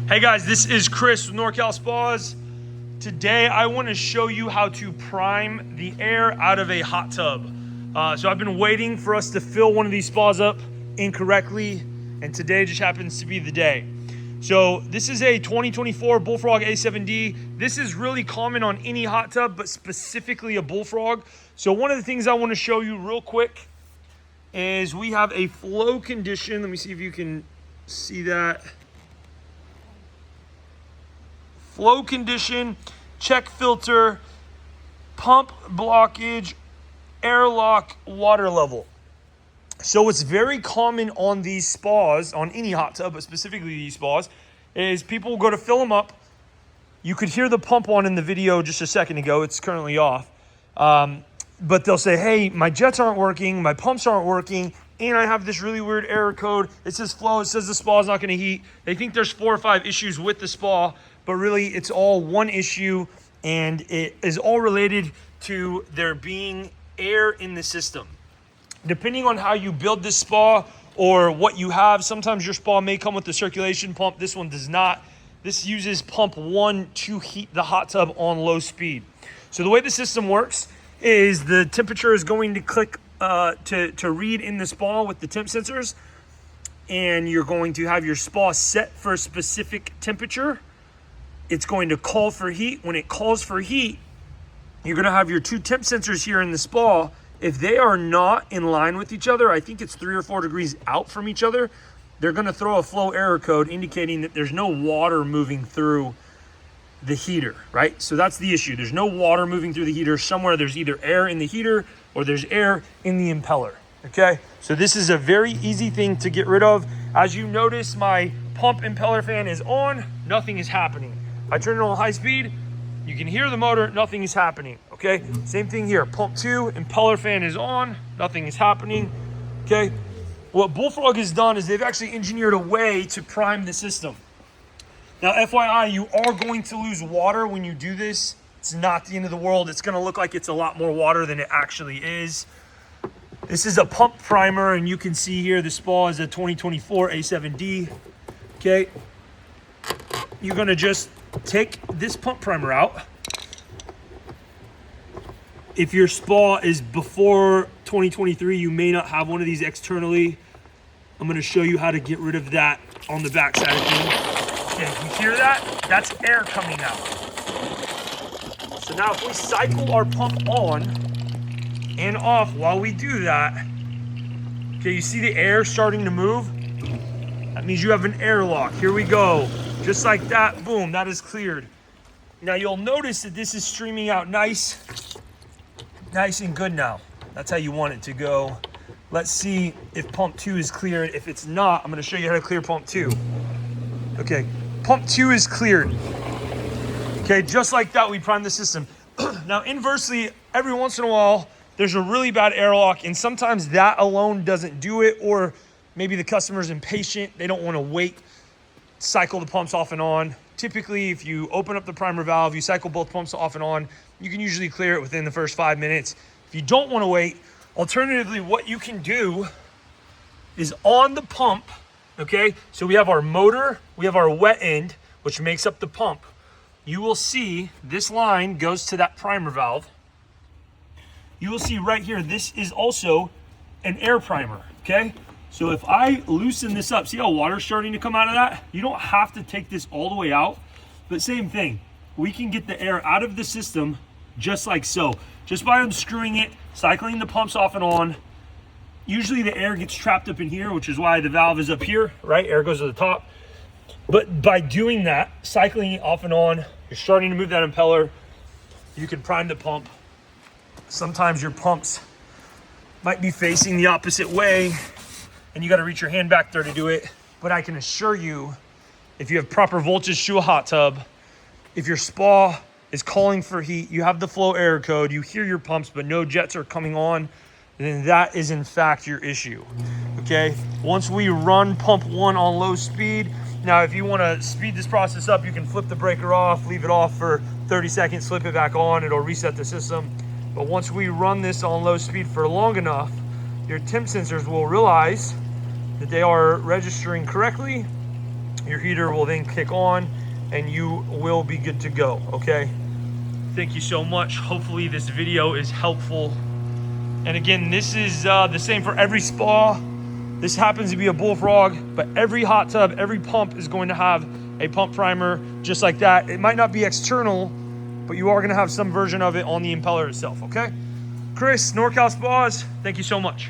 Hey guys, this is Chris with NorCal Spas. Today I want to show you how to prime the air out of a hot tub. So I've been waiting for us to fill one of these spas up incorrectly, and today just happens to be the day. So this is a 2024 Bullfrog A7D. This is really common on any hot tub, but specifically a Bullfrog. So one of the things I want to show you real quick is we have a flow condition. Let me see if you can see that. Flow condition, check filter, pump blockage, airlock, water level. So it's very common on these spas, on any hot tub, but specifically these spas, is people will go to fill them up. You could hear the pump on in the video just a second ago. It's currently off. But they'll say, hey, my jets aren't working, my pumps aren't working, and I have this really weird error code. It says flow, it says the spa is not gonna heat. They think there's 4 or 5 issues with the spa, but really it's all one issue, and it is all related to there being air in the system. Depending on how you build this spa or what you have, sometimes your spa may come with a circulation pump. This one does not. This uses pump 1 to heat the hot tub on low speed. So the way the system works is the temperature is going to click to read in the spa with the temp sensors, and you're going to have your spa set for a specific temperature. It's going to call for heat. When it calls for heat, you're going to have your 2 temp sensors here in the spa. If they are not in line with each other, I think it's 3 or 4 degrees out from each other, they're going to throw a flow error code indicating that there's no water moving through the heater, right? So that's the issue. There's no water moving through the heater. Somewhere there's either air in the heater or there's air in the impeller, okay? So this is a very easy thing to get rid of. As you notice, my pump impeller fan is on, nothing is happening. I turn it on high speed, you can hear the motor, nothing is happening, okay? Same thing here, pump 2, impeller fan is on, nothing is happening, okay? What Bullfrog has done is they've actually engineered a way to prime the system. Now, FYI, you are going to lose water when you do this. It's not the end of the world. It's gonna look like it's a lot more water than it actually is. This is a pump primer, and you can see here the spa is a 2024 A7D, okay? You're gonna just take this pump primer out. If your spa is before 2023, you may not have one of these externally. I'm gonna show you how to get rid of that on the back side of things. Okay, you hear that? That's air coming out. So now if we cycle our pump on and off while we do that, okay, you see the air starting to move? That means you have an airlock. Here we go. Just like that, boom, that is cleared. Now you'll notice that this is streaming out nice and good now. That's how you want it to go. Let's see if pump 2 is cleared. If it's not, I'm gonna show you how to clear pump 2. Okay, pump 2 is cleared. Okay, just like that, we prime the system. Now, inversely, every once in a while, there's a really bad airlock, and sometimes that alone doesn't do it, or maybe the customer's impatient, they don't wanna wait, cycle the pumps off and on. Typically, if you open up the primer valve, you cycle both pumps off and on, you can usually clear it within the first 5 minutes. If you don't wanna wait, alternatively, what you can do is on the pump, okay? So we have our motor, we have our wet end, which makes up the pump. You will see this line goes to that primer valve. You will see right here, this is also an air primer, okay? So if I loosen this up, see how water's starting to come out of that? You don't have to take this all the way out, but same thing. We can get the air out of the system just like so. Just by unscrewing it, cycling the pumps off and on. Usually the air gets trapped up in here, which is why the valve is up here, right? Air goes to the top. But by doing that, cycling it off and on, you're starting to move that impeller. You can prime the pump. Sometimes your pumps might be facing the opposite way, and you got to reach your hand back there to do it. But I can assure you, if you have proper voltage to a hot tub, if your spa is calling for heat, you have the flow error code, you hear your pumps, but no jets are coming on, then that is in fact your issue, okay? Once we run pump 1 on low speed, now if you want to speed this process up, you can flip the breaker off, leave it off for 30 seconds, slip it back on, it'll reset the system. But once we run this on low speed for long enough, your temp sensors will realize that they are registering correctly, Your heater will then kick on and you will be good to go, okay? Thank you so much. Hopefully this video is helpful. And again, this is the same for every spa. This happens to be a Bullfrog, but every hot tub, every pump is going to have a pump primer just like that. It might not be external, but you are gonna have some version of it on the impeller itself, okay? Chris, NorCal Spas, thank you so much.